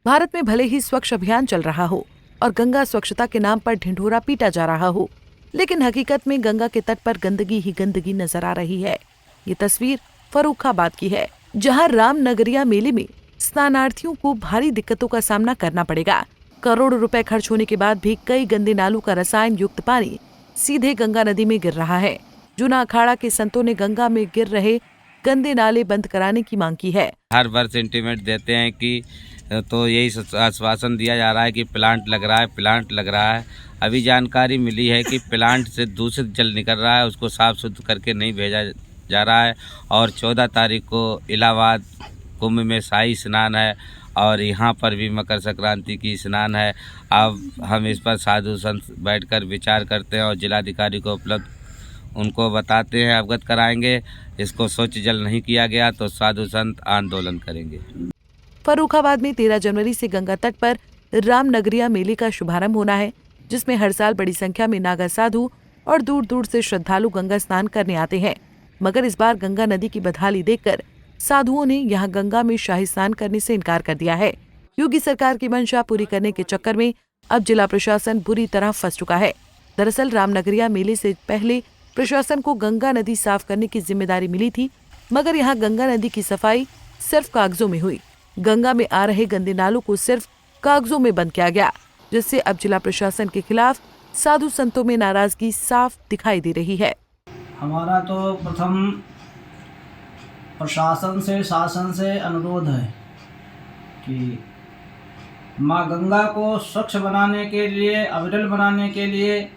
भारत में भले ही स्वच्छ अभियान चल रहा हो और गंगा स्वच्छता के नाम पर ढिंढोरा पीटा जा रहा हो, लेकिन हकीकत में गंगा के तट पर गंदगी ही गंदगी नजर आ रही है। ये तस्वीर फर्रुखाबाद की है, जहां रामनगरिया मेले में स्नानार्थियों को भारी दिक्कतों का सामना करना पड़ेगा। करोड़ों रुपए खर्च होने के बाद भी कई गंदे नालों का रसायन युक्त पानी सीधे गंगा नदी में गिर रहा है। जूना अखाड़ा के संतों ने गंगा में गिर रहे गंदे नाले बंद कराने की मांग की है। हर वर्ष इंटीमेट देते हैं कि तो यही आश्वासन दिया जा रहा है कि प्लांट लग रहा है। अभी जानकारी मिली है कि प्लांट से दूषित जल निकल रहा है, उसको साफ शुद्ध करके नहीं भेजा जा रहा है। और 14 तारीख को इलाहाबाद कुंभ में शाही स्नान है और यहाँ पर भी मकर संक्रांति की स्नान है। अब हम इस पर साधु संत बैठकर विचार करते हैं और जिलाधिकारी को उपलब्ध उनको बताते हैं, अवगत कराएंगे। इसको स्वच्छ जल नहीं किया गया तो साधु संत आंदोलन करेंगे। फर्रुखाबाद में 13 जनवरी से गंगा तट पर रामनगरिया मेले का शुभारंभ होना है, जिसमें हर साल बड़ी संख्या में नागा साधु और दूर दूर से श्रद्धालु गंगा स्नान करने आते हैं। मगर इस बार गंगा नदी की बदहाली देखकर साधुओं ने यहां गंगा में शाही स्नान करने से इनकार कर दिया है। योगी सरकार की मंशा पूरी करने के चक्कर में अब जिला प्रशासन बुरी तरह फंस चुका है। दरअसल रामनगरिया मेले से पहले प्रशासन को गंगा नदी साफ करने की जिम्मेदारी मिली थी, मगर यहाँ गंगा नदी की सफाई सिर्फ कागजों में हुई। गंगा में आ रहे गंदे नालों को सिर्फ कागजों में बंद किया गया, जिससे अब जिला प्रशासन के खिलाफ साधु संतों में नाराजगी साफ दिखाई दे रही है। हमारा तो प्रथम प्रशासन से शासन से अनुरोध है कि माँ गंगा को स्वच्छ बनाने के लिए, अविरल बनाने के लिए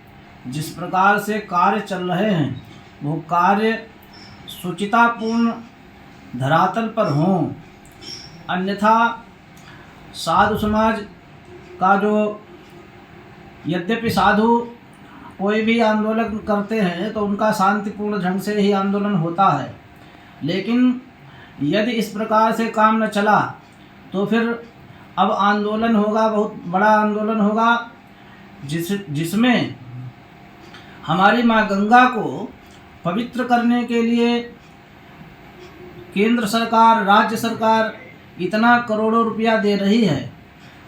जिस प्रकार से कार्य चल रहे हैं, वो कार्य शुचितापूर्ण धरातल पर हों। अन्यथा साधु समाज का जो, यद्यपि साधु कोई भी आंदोलन करते हैं तो उनका शांतिपूर्ण ढंग से ही आंदोलन होता है, लेकिन यदि इस प्रकार से काम न चला तो फिर अब आंदोलन होगा, बहुत बड़ा आंदोलन होगा, जिसमें हमारी माँ गंगा को पवित्र करने के लिए केंद्र सरकार, राज्य सरकार इतना करोड़ों रुपया दे रही है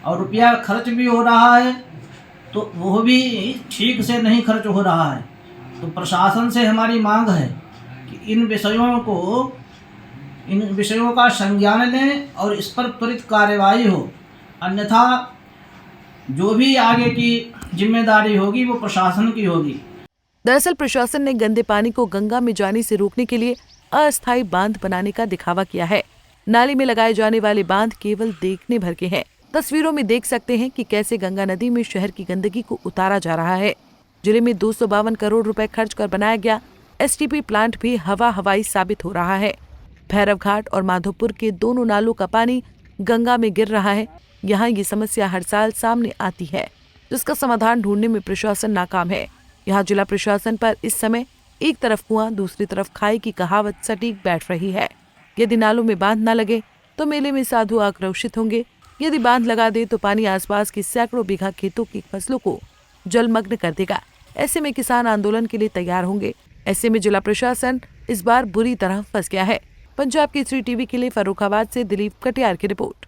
और रुपया खर्च भी हो रहा है, तो वो भी ठीक से नहीं खर्च हो रहा है। तो प्रशासन से हमारी मांग है कि इन विषयों का संज्ञान लें और इस पर त्वरित कार्यवाही हो, अन्यथा जो भी आगे की जिम्मेदारी होगी वो प्रशासन की होगी। दरअसल प्रशासन ने गंदे पानी को गंगा में जाने से रोकने के लिए अस्थायी बांध बनाने का दिखावा किया है। नाले में लगाए जाने वाले बांध केवल देखने भर के हैं। तस्वीरों में देख सकते हैं कि कैसे गंगा नदी में शहर की गंदगी को उतारा जा रहा है। जिले में 252 करोड़ रुपए खर्च कर बनाया गया एसटीपी प्लांट भी हवाई साबित हो रहा है। भैरव घाट और माधोपुर के दोनों नालों का पानी गंगा में गिर रहा है। यहाँ ये समस्या हर साल सामने आती है, जिसका समाधान ढूंढने में प्रशासन नाकाम है। यहाँ जिला प्रशासन पर इस समय एक तरफ कुआं, दूसरी तरफ खाई की कहावत सटीक बैठ रही है। यदि नालों में बांध न लगे तो मेले में साधु आक्रोशित होंगे। यदि बांध लगा दे तो पानी आसपास की सैकड़ों बीघा खेतों की फसलों को जलमग्न कर देगा। ऐसे में किसान आंदोलन के लिए तैयार होंगे। ऐसे में जिला प्रशासन इस बार बुरी तरह फंस गया है। पंजाब केसरी टीवी के लिए फर्रुखाबाद से दिलीप कटियार की रिपोर्ट।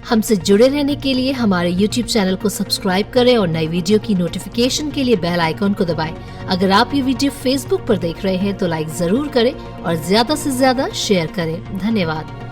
हमसे जुड़े रहने के लिए हमारे YouTube चैनल को सब्सक्राइब करें और नई वीडियो की नोटिफिकेशन के लिए बेल आइकॉन को दबाएं। अगर आप ये वीडियो Facebook पर देख रहे हैं तो लाइक जरूर करें और ज्यादा से ज्यादा शेयर करें। धन्यवाद।